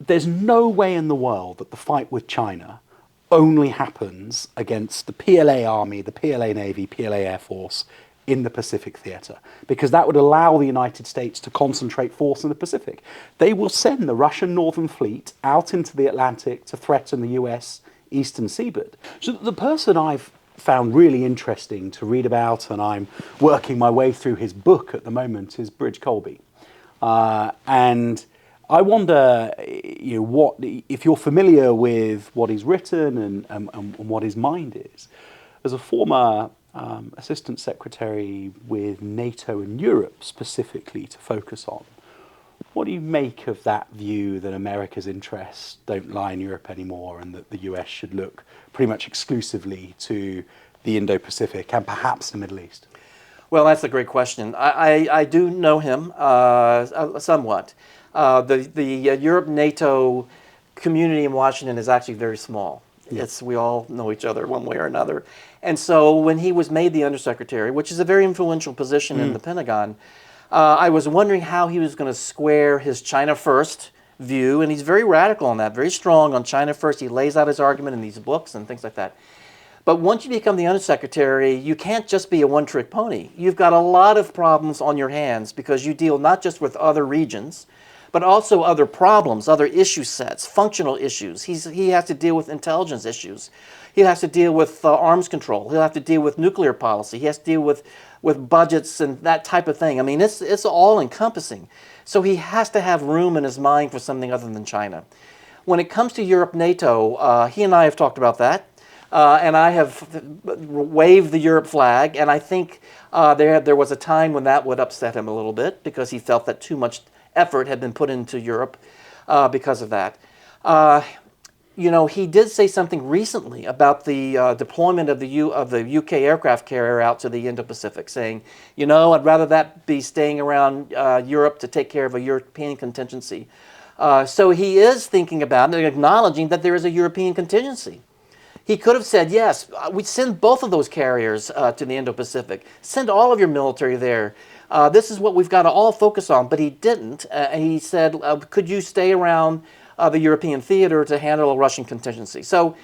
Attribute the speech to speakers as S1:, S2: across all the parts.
S1: there's no way in the world that the fight with China only happens against the PLA Army, the PLA Navy, PLA Air Force in the Pacific theatre, because that would allow the United States to concentrate force in the Pacific. They will send the Russian Northern Fleet out into the Atlantic to threaten the US Eastern Seaboard. So the person I've found really interesting to read about, and I'm working my way through his book at the moment, is Bridge Colby. And I wonder, what if you're familiar with what he's written and what his mind is. As a former Assistant Secretary with NATO and Europe specifically to focus on, what do you make of that view that America's interests don't lie in Europe anymore and that the US should look pretty much exclusively to the Indo-Pacific and perhaps the Middle East?
S2: Well, that's a great question. I do know him somewhat. The Europe-NATO community in Washington is actually very small. Yeah. We all know each other one way or another. And so when he was made the undersecretary, which is a very influential position in the Pentagon, I was wondering how he was going to square his China first view, and he's very radical on that, very strong on China first. He lays out his argument in these books and things like that. But once you become the undersecretary, you can't just be a one-trick pony. You've got a lot of problems on your hands because you deal not just with other regions, but also other problems, other issue sets, functional issues. He has to deal with intelligence issues. He has to deal with arms control. He'll have to deal with nuclear policy. He has to deal with budgets and that type of thing. I mean, it's all-encompassing. So he has to have room in his mind for something other than China. When it comes to Europe-NATO, he and I have talked about that. And I have waved the Europe flag, and I think there was a time when that would upset him a little bit because he felt that too much effort had been put into Europe because of that. He did say something recently about the deployment of the UK aircraft carrier out to the Indo-Pacific, saying, I'd rather that be staying around Europe to take care of a European contingency. So he is thinking about it and acknowledging that there is a European contingency. He could have said, yes, we'd send both of those carriers to the Indo-Pacific. Send all of your military there. This is what we've got to all focus on. But he didn't. And he said, could you stay around the European theater to handle a Russian contingency? So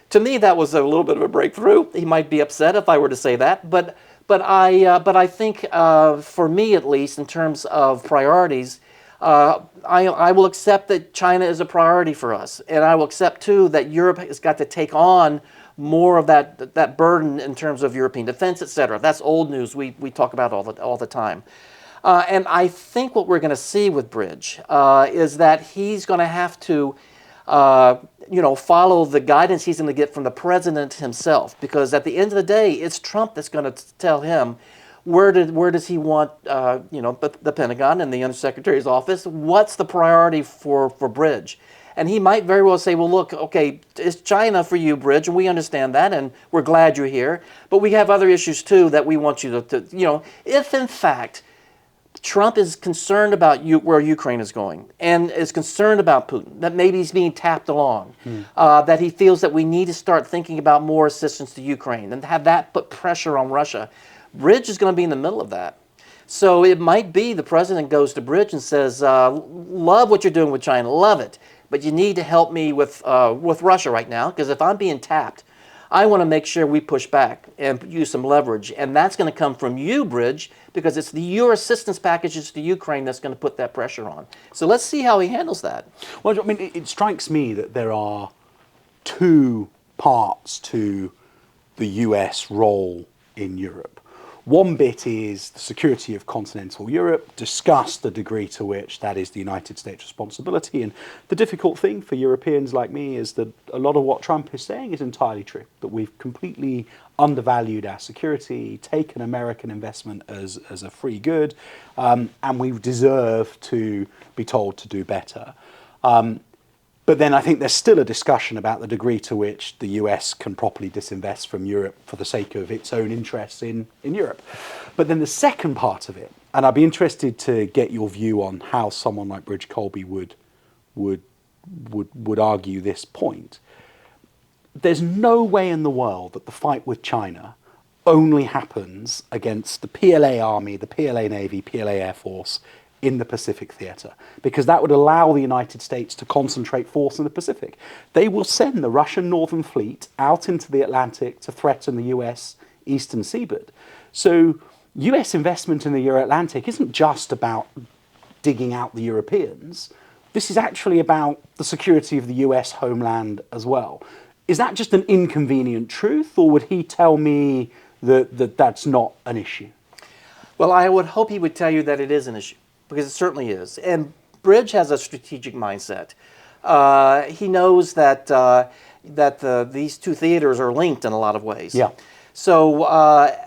S2: to me, that was a little bit of a breakthrough. He might be upset if I were to say that. But I think, for me at least, in terms of priorities, I will accept that China is a priority for us, and I will accept too that Europe has got to take on more of that burden in terms of European defense, etc. That's old news. We talk about all the time, and I think what we're going to see with Bridge is that he's going to have to follow the guidance he's going to get from the president himself, because at the end of the day, it's Trump that's going to tell him. Where does he want, the Pentagon and the Undersecretary's office? What's the priority for Bridge? And he might very well say, well, look, okay, it's China for you, Bridge, and we understand that, and we're glad you're here. But we have other issues, too, that we want you to if, in fact, Trump is concerned about where Ukraine is going and is concerned about Putin, that maybe he's being tapped along, that he feels that we need to start thinking about more assistance to Ukraine and have that put pressure on Russia. Bridge is going to be in the middle of that. So it might be the president goes to Bridge and says, love what you're doing with China, love it, but you need to help me with Russia right now, because if I'm being tapped, I want to make sure we push back and use some leverage. And that's going to come from you, Bridge, because it's your assistance packages to Ukraine that's going to put that pressure on. So let's see how he handles that.
S1: Well, I mean, it strikes me that there are two parts to the US role in Europe. One bit is the security of continental Europe, discuss the degree to which that is the United States' responsibility. And the difficult thing for Europeans like me is that a lot of what Trump is saying is entirely true, that we've completely undervalued our security, taken American investment as a free good, and we deserve to be told to do better. But then I think there's still a discussion about the degree to which the US can properly disinvest from Europe for the sake of its own interests in Europe. But then the second part of it, and I'd be interested to get your view on how someone like Bridge Colby would argue this point. There's no way in the world that the fight with China only happens against the PLA Army, the PLA Navy, PLA Air Force in the Pacific theater, because that would allow the United States to concentrate force in the Pacific. They will send the Russian Northern Fleet out into the Atlantic to threaten the US Eastern Seaboard. So US investment in the Euro-Atlantic isn't just about digging out the Europeans. This is actually about the security of the US homeland as well. Is that just an inconvenient truth, or would he tell me that that's not an issue?
S2: Well, I would hope he would tell you that it is an issue, because it certainly is. And Bridge has a strategic mindset. He knows that these two theaters are linked in a lot of ways.
S1: Yeah.
S2: So,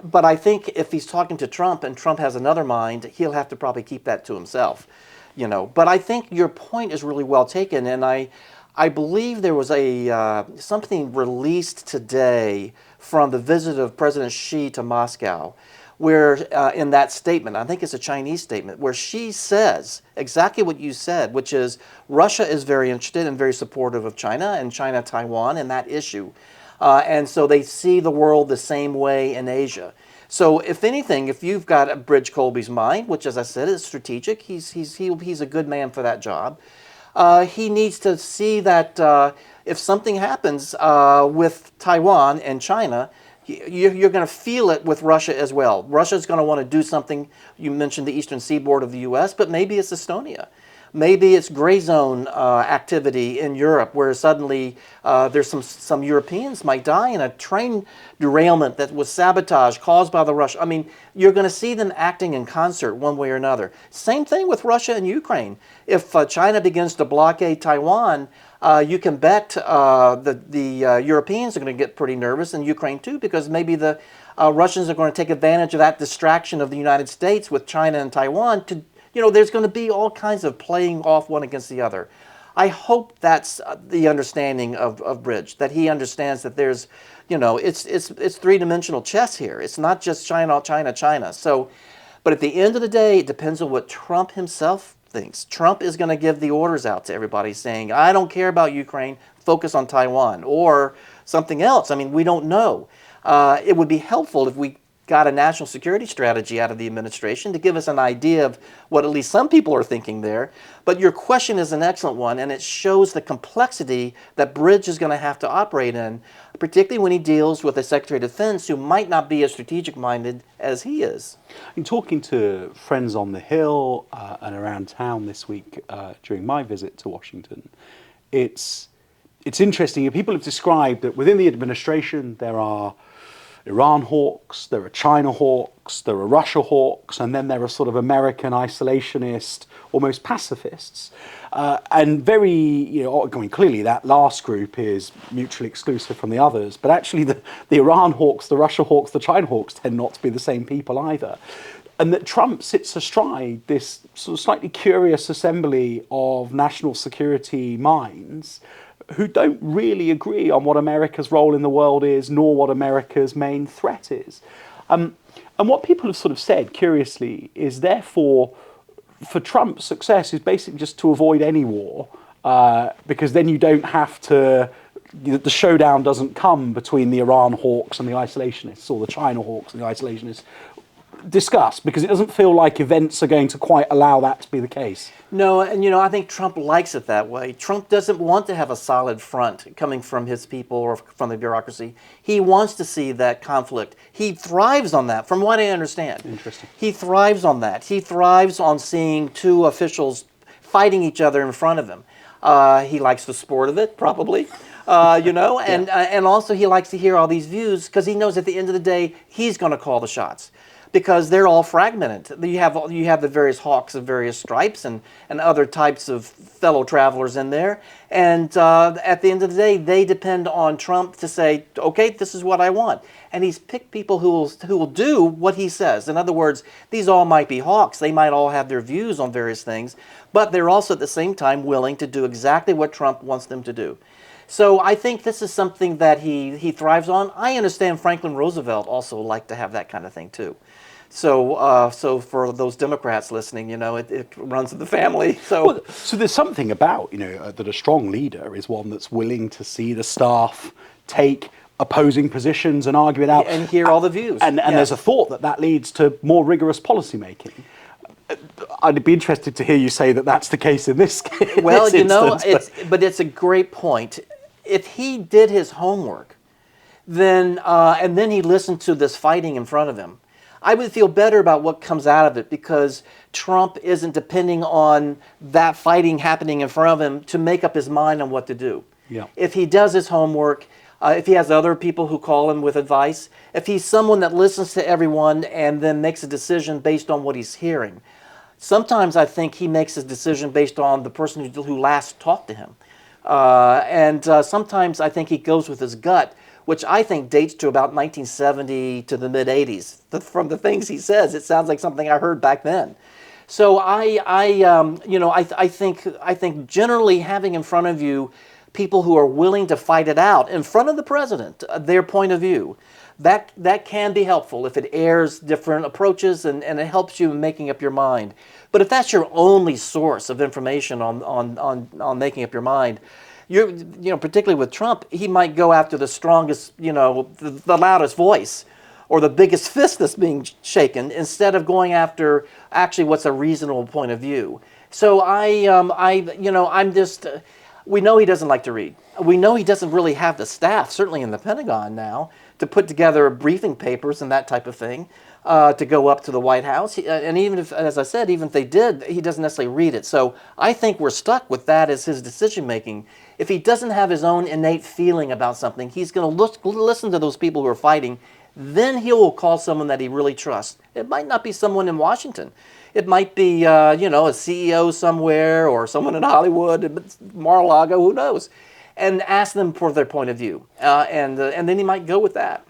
S2: but I think if he's talking to Trump and Trump has another mind, he'll have to probably keep that to himself, you know. But I think your point is really well taken, and I believe there was something released today from the visit of President Xi to Moscow, where in that statement, I think it's a Chinese statement, where Xi says exactly what you said, which is Russia is very interested and very supportive of China and China-Taiwan and that issue. And so they see the world the same way in Asia. So if anything, if you've got a Bridge Colby's mind, which as I said is strategic, he's a good man for that job. He needs to see that if something happens with Taiwan and China, you're going to feel it with Russia as well. Russia's going to want to do something. You mentioned the eastern seaboard of the U.S., but maybe it's Estonia. Maybe it's gray zone activity in Europe, where suddenly there's some Europeans might die in a train derailment that was sabotage caused by the Russians. I mean, you're going to see them acting in concert one way or another. Same thing with Russia and Ukraine. If China begins to blockade Taiwan, you can bet the Europeans are going to get pretty nervous, and Ukraine too, because maybe the Russians are going to take advantage of that distraction of the United States with China and Taiwan to, you know, there's going to be all kinds of playing off one against the other. I hope that's the understanding of Bridge, that he understands that there's, you know, it's three-dimensional chess here. It's not just China, China, China. So, but at the end of the day, it depends on what Trump himself thinks. Trump is going to give the orders out to everybody saying, I don't care about Ukraine, focus on Taiwan, or something else. I mean, we don't know. It would be helpful if we got a national security strategy out of the administration to give us an idea of what at least some people are thinking there. But your question is an excellent one, and it shows the complexity that Bridge is going to have to operate in, particularly when he deals with a Secretary of Defense who might not be as strategic-minded as he is.
S1: In talking to friends on the Hill and around town this week during my visit to Washington, it's interesting. People have described that within the administration there are Iran hawks, there are China hawks, there are Russia hawks, and then there are sort of American isolationist, almost pacifists. And very, you know, I mean, clearly that last group is mutually exclusive from the others, but actually the Iran hawks, the Russia hawks, the China hawks tend not to be the same people either. And that Trump sits astride this sort of slightly curious assembly of national security minds who don't really agree on what America's role in the world is, nor what America's main threat is. And what people have sort of said, curiously, is therefore, for Trump's success is basically just to avoid any war, because then you don't have to, the showdown doesn't come between the Iran hawks and the isolationists, or the China hawks and the isolationists, discussed, because it doesn't feel like events are going to quite allow that to be the case.
S2: No, and you know, I think Trump likes it that way. Trump doesn't want to have a solid front coming from his people or from the bureaucracy. He wants to see that conflict. He thrives on that, from what I understand.
S1: Interesting.
S2: He thrives on that. He thrives on seeing two officials fighting each other in front of him. He likes the sport of it, probably. You know, and also he likes to hear all these views, because he knows at the end of the day, he's going to call the shots, because they're all fragmented. You have the various hawks of various stripes and other types of fellow travelers in there. And at the end of the day, they depend on Trump to say, okay, this is what I want. And he's picked people who will do what he says. In other words, these all might be hawks. They might all have their views on various things, but they're also at the same time willing to do exactly what Trump wants them to do. So I think this is something that he thrives on. I understand Franklin Roosevelt also liked to have that kind of thing too. So so for those Democrats listening, you know, it runs in the family. So
S1: there's something about, you know, that a strong leader is one that's willing to see the staff take opposing positions and argue it out.
S2: And hear all the views.
S1: And there's a thought that leads to more rigorous policy making. I'd be interested to hear you say that that's the case in this case.
S2: Well,
S1: you know,
S2: but it's a great point. If he did his homework, then and then he listened to this fighting in front of him, I would feel better about what comes out of it, because Trump isn't depending on that fighting happening in front of him to make up his mind on what to do.
S1: Yeah.
S2: If he does his homework, if he has other people who call him with advice, if he's someone that listens to everyone and then makes a decision based on what he's hearing. Sometimes I think he makes his decision based on the person who last talked to him. And sometimes I think he goes with his gut, which I think dates to about 1970 to the mid-'80s. From the things he says, it sounds like something I heard back then. So I think generally having in front of you people who are willing to fight it out in front of the president, their point of view, that can be helpful if it airs different approaches and it helps you in making up your mind. But if that's your only source of information on making up your mind, particularly with Trump, he might go after the strongest, the loudest voice or the biggest fist that's being shaken, instead of going after actually what's a reasonable point of view. So we know he doesn't like to read. We know he doesn't really have the staff, certainly in the Pentagon now, to put together briefing papers and that type of thing, to go up to the White House. And even if, as I said, even if they did, he doesn't necessarily read it. So I think we're stuck with that as his decision making. If he doesn't have his own innate feeling about something, he's going to listen to those people who are fighting. Then he will call someone that he really trusts. It might not be someone in Washington. It might be, a CEO somewhere, or someone in Hollywood, Mar-a-Lago, who knows, and ask them for their point of view, and then he might go with that.